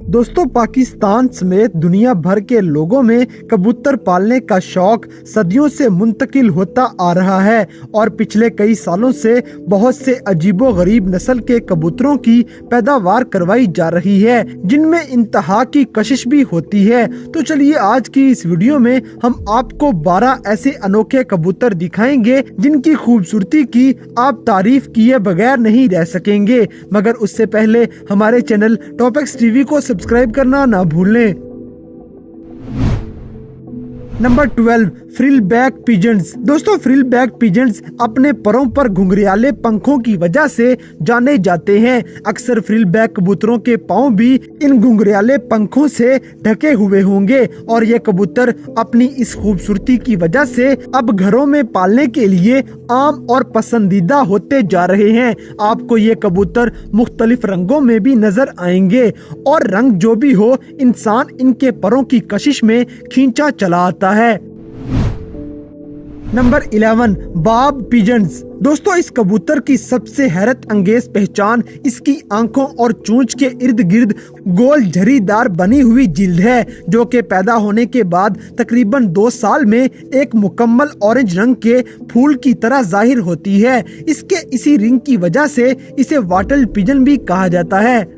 दोस्तों, पाकिस्तान समेत दुनिया भर के लोगों में कबूतर पालने का शौक सदियों से मुंतकिल होता आ रहा है और पिछले कई सालों से बहुत से अजीबोगरीब नस्ल के कबूतरों की पैदावार करवाई जा रही है, जिनमें इंतहा की कशिश भी होती है। तो चलिए आज की इस वीडियो में हम आपको 12 ऐसे अनोखे कबूतर दिखाएंगे जिनकी खूबसूरती की आप तारीफ किए बगैर नहीं रह सकेंगे। मगर उससे पहले हमारे चैनल टॉपिक्स टीवी को सब्सक्राइब करना ना भूलें। Number 12, frill back pigeons. दोस्तों, फ्रिल बैक पिजन्स अपने परों पर घुंघराले पंखों की वजह से जाने जाते हैं। अक्सर फ्रिल बैक कबूतरों के पांव भी इन घुंघराले पंखों से ढके हुए होंगे और ये कबूतर अपनी इस खूबसूरती की वजह से अब घरों में पालने के लिए आम और पसंदीदा होते जा रहे हैं। आपको ये कबूतर मुख्तलिफ रंगों में भी नजर आएंगे और रंग जो भी हो, इंसान इनके परों की कशिश में खींचा चला आता है। नंबर 11, बाब पिजन्स। दोस्तों, इस कबूतर की सबसे हैरत अंगेज पहचान इसकी आंखों और चोंच के इर्द गिर्द गोल झरीदार बनी हुई जिल्द है, जो कि पैदा होने के बाद तकरीबन 2 साल में एक मुकम्मल ऑरेंज रंग के फूल की तरह जाहिर होती है। इसके इसी रिंग की वजह से इसे वाटल पिजन भी कहा जाता है।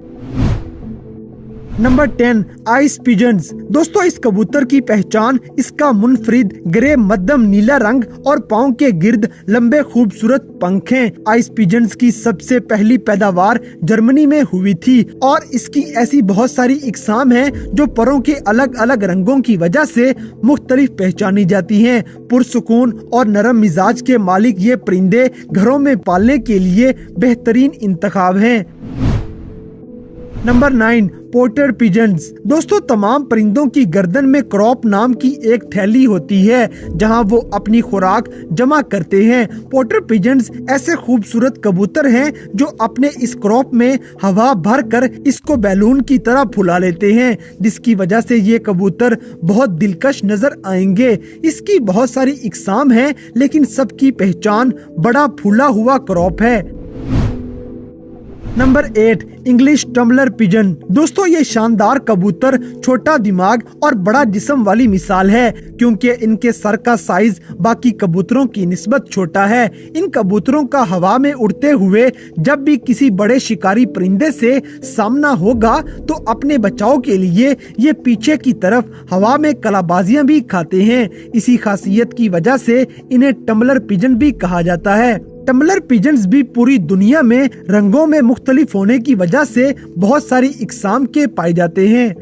Number 10, ice pigeons. दोस्तों, इस कबूतर की पहचान इसका मुनफरिद ग्रे मध्यम नीला रंग और पांव के गिर्द लंबे खूबसूरत पंख हैं। आइस पिजन्स की सबसे पहली पैदावार जर्मनी में हुई थी और इसकी ऐसी बहुत सारी इकसाम हैं जो परों के अलग अलग रंगों की वजह से मुख्तलिफ पहचानी जाती हैं। पुरसुकून और नरम मिजाज के मालिक ये परिंदे घरों में पालने के लिए बेहतरीन इंतखाब हैं। Number 9, porter pigeons. दोस्तों, तमाम परिंदों की गर्दन में क्रॉप नाम की एक थैली होती है जहां वो अपनी खुराक जमा करते हैं। पोर्टर पिजन्स ऐसे खूबसूरत कबूतर हैं जो अपने इस क्रॉप में हवा भर कर इसको बैलून की तरह फुला लेते हैं, जिसकी वजह से ये कबूतर बहुत दिलकश नजर आएंगे। इसकी बहुत सारी इकसाम हैं, लेकिन सबकी पहचान बड़ा फूला हुआ क्रॉप है। Number 8, English tumbler pigeon. दोस्तों, ये शानदार कबूतर छोटा दिमाग और बड़ा जिस्म वाली मिसाल है, क्योंकि इनके सर का साइज बाकी कबूतरों की निस्बत छोटा है। इन कबूतरों का हवा में उड़ते हुए जब भी किसी बड़े शिकारी परिंदे से सामना होगा तो अपने बचाव के लिए ये पीछे की तरफ हवा में कलाबाजियां भी खाते हैं। इसी खासियत की वजह से इन्हें टम्बलर पिजन भी कहा जाता है। टम्बलर पिजन्स भी पूरी दुनिया में रंगों में मुख्तलिफ होने की वजह से बहुत सारी इकसाम के पाए जाते हैं।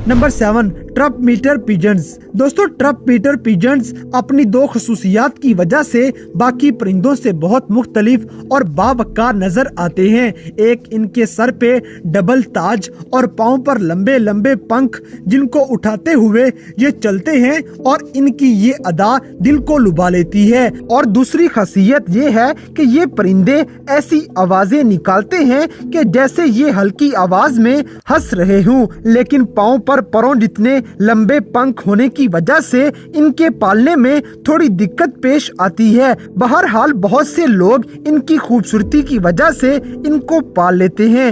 Number 7, trumpeter pigeons. दोस्तों, ट्रप मीटर पिजन्स अपनी 2 खसूसियात की वजह से बाकी परिंदों से बहुत मुख्तलिफ और बावकार नजर आते हैं। एक, इनके सर पे डबल ताज और पाँव पर लंबे लंबे पंख जिनको उठाते हुए ये चलते हैं और इनकी ये अदा दिल को लुभा लेती है। और दूसरी खासियत ये है कि ये परिंदे ऐसी आवाजें निकालते हैं कि जैसे ये हल्की आवाज में हंस रहे हों, लेकिन पाँव पर परों जितने लंबे पंख होने की वजह से इनके पालने में थोड़ी दिक्कत पेश आती है। बहरहाल बहुत से लोग इनकी खूबसूरती की वजह से इनको पाल लेते हैं।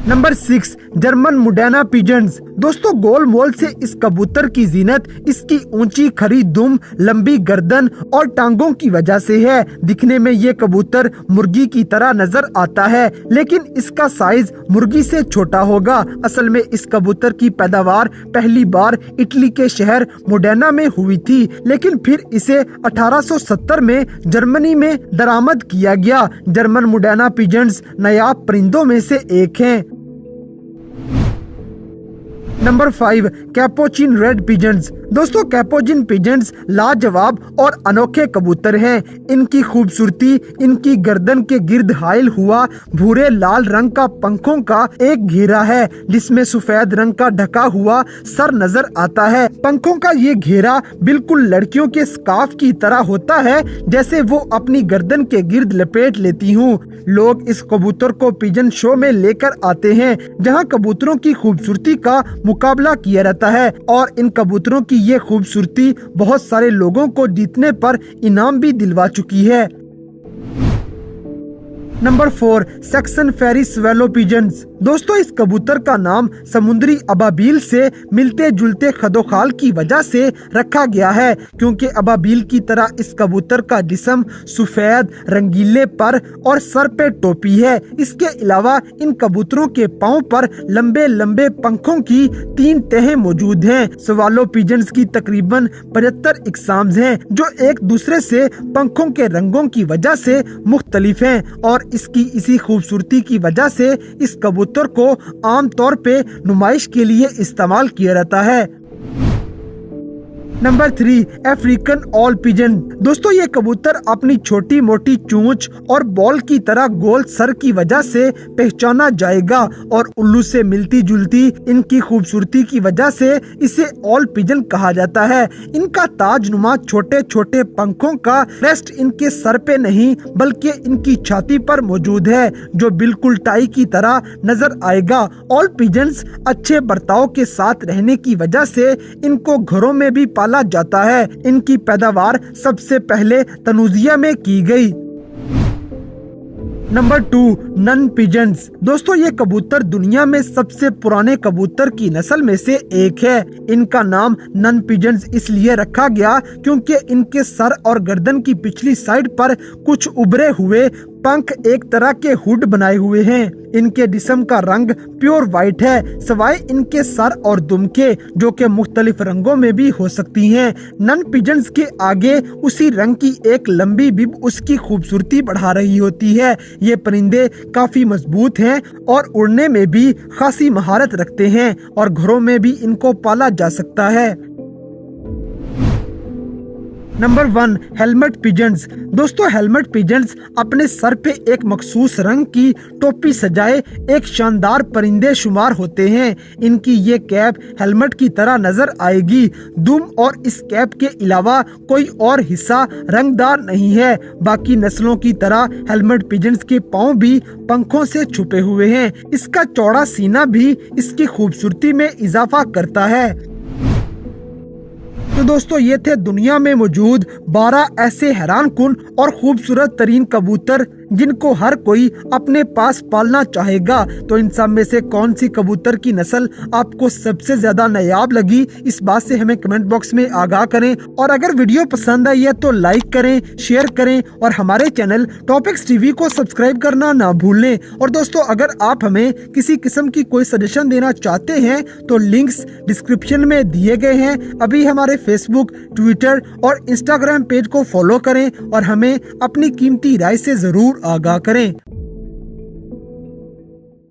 Number 6, German Modena pigeons. दोस्तों, गोल मोल से इस कबूतर की जीनत इसकी ऊंची खरी दुम, लंबी गर्दन और टांगों की वजह से है। दिखने में ये कबूतर मुर्गी की तरह नजर आता है, लेकिन इसका साइज मुर्गी से छोटा होगा। असल में इस कबूतर की पैदावार पहली बार इटली के शहर मुडैना में हुई थी, लेकिन फिर इसे 1870 में जर्मनी में दरामद किया गया। जर्मन मुडैना पिजन्स नायाब परिंदों में से एक हैं। Number 5, capuchine red pigeons. दोस्तों, कैपोचिन पिजन्स लाजवाब और अनोखे कबूतर हैं। इनकी खूबसूरती इनकी गर्दन के गिर्द हाइल हुआ भूरे लाल रंग का पंखों का एक घेरा है, जिसमें सफेद रंग का ढका हुआ सर नजर आता है। पंखों का ये घेरा बिल्कुल लड़कियों के स्कार्फ की तरह होता है, जैसे वो अपनी गर्दन के गिर्द लपेट लेती हूँ। लोग इस कबूतर को पिजन शो में लेकर आते हैं, जहाँ कबूतरों की खूबसूरती का मुकाबला किया रहता है और इन कबूतरों की ये खूबसूरती बहुत सारे लोगों को जीतने पर इनाम भी दिलवा चुकी है। नंबर 4 सेक्शन फेरी स्वेलो पिजन्स। दोस्तों इस कबूतर का नाम समुद्री अबाबील से मिलते जुलते खदोखाल की वजह से रखा गया है, क्योंकि अबाबील की तरह इस कबूतर का जिस्म सफेद रंगीले पर और सर पे टोपी है। इसके अलावा इन कबूतरों के पाँव पर लंबे लंबे पंखों की 3 तहें मौजूद हैं। स्वेलो पिजन्स की तकरीबन 75 इकसाम्स हैं, जो एक दूसरे से पंखों के रंगों की वजह से मुख्तलिफ हैं, और इसकी इसी खूबसूरती की वजह से इस कबूतर को आम तौर पे नुमाइश के लिए इस्तेमाल किया जाता है। Number 3 African all pigeon. दोस्तों ये कबूतर अपनी छोटी मोटी चोंच और बॉल की तरह गोल सर की वजह से पहचाना जाएगा, और उल्लू से मिलती जुलती इनकी खूबसूरती की वजह से इसे ऑल पिजन कहा जाता है। इनका ताजनुमा छोटे छोटे पंखों का रेस्ट इनके सर पे नहीं बल्कि इनकी छाती पर मौजूद है, जो बिल्कुल टाई की तरह नजर आएगा। ऑल पिजन्स अच्छे बर्ताव के साथ रहने की वजह से इनको घरों में भी पाला जाता है। इनकी पैदावार सबसे पहले तनुजिया में की गई। Number 2 nun pigeons. दोस्तों ये कबूतर दुनिया में सबसे पुराने कबूतर की नस्ल में से एक है। इनका नाम नन पिजन्स इसलिए रखा गया क्योंकि इनके सर और गर्दन की पिछली साइड पर कुछ उभरे हुए पंख एक तरह के हुड बनाए हुए हैं। इनके जिस्म का रंग प्योर व्हाइट है, सिवाय इनके सर और दुम के, जो कि मुख्तलिफ रंगों में भी हो सकती हैं। नन पिजन्स के आगे उसी रंग की एक लंबी बिब उसकी खूबसूरती बढ़ा रही होती है। ये परिंदे काफी मजबूत हैं और उड़ने में भी खासी महारत रखते हैं, और घरों में भी इनको पाला जा सकता है। Number 1 helmet pigeons. दोस्तों हेलमेट पिजन्स अपने सर पे एक मखसूस रंग की टोपी सजाए एक शानदार परिंदे शुमार होते हैं। इनकी ये कैप हेलमेट की तरह नजर आएगी। दुम और इस कैप के अलावा कोई और हिस्सा रंगदार नहीं है। बाकी नस्लों की तरह हेलमेट पिजन्स के पाँव भी पंखों से छुपे हुए हैं। इसका चौड़ा सीना भी इसकी खूबसूरती में इजाफा करता है। तो दोस्तों ये थे दुनिया में मौजूद 12 ऐसे हैरानकुन और खूबसूरत तरीन कबूतर जिनको हर कोई अपने पास पालना चाहेगा। तो इन सब में से कौन सी कबूतर की नस्ल आपको सबसे ज्यादा नायाब लगी, इस बात से हमें कमेंट बॉक्स में आगाह करें। और अगर वीडियो पसंद आई है तो लाइक करें, शेयर करें, और हमारे चैनल टॉपिक्स टीवी को सब्सक्राइब करना ना भूलें। और दोस्तों अगर आप हमें किसी किस्म की कोई सजेशन देना चाहते हैं तो लिंक्स डिस्क्रिप्शन में दिए गए हैं। अभी हमारे फेसबुक, ट्विटर और इंस्टाग्राम पेज को फॉलो करें और हमें अपनी कीमती राय से जरूर आगाह करें।